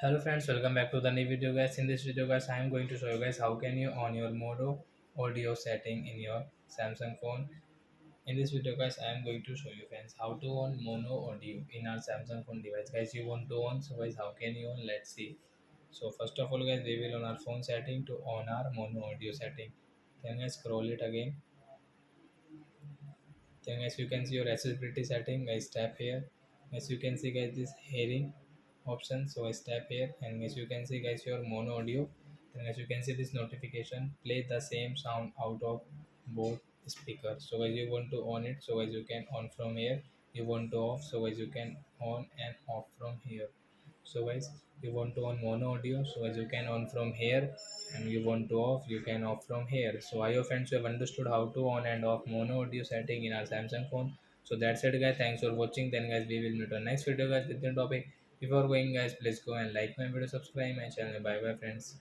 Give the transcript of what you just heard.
Hello friends, welcome back to the new video guys. In this video guys, I am going to show you guys how can you on your mono audio setting in your Samsung phone. In this video guys, I am going to show you friends how to on mono audio in our Samsung phone device. Guys, you want to on, so guys how can you on? Let's see. So first of all guys, we will on our phone setting to on our mono audio setting. Then guys scroll it again. Then as you can see your accessibility setting, guys tap here. As you can see guys this hearing option, so I tap here, and as you can see guys your mono audio. Then as you can see this notification, play the same sound out of both speakers. So guys you want to on it, so guys you can on from here. You want to off, so guys you can on and off from here. So guys you want to on mono audio, so as you can on from here, and you want to off, you can off from here. So I hope friends you have understood how to on and off mono audio setting in our Samsung phone. So that's it guys, thanks for watching. Then guys we will meet on next video guys with the topic. Before going guys, please go and like my video, subscribe my channel. Bye bye friends.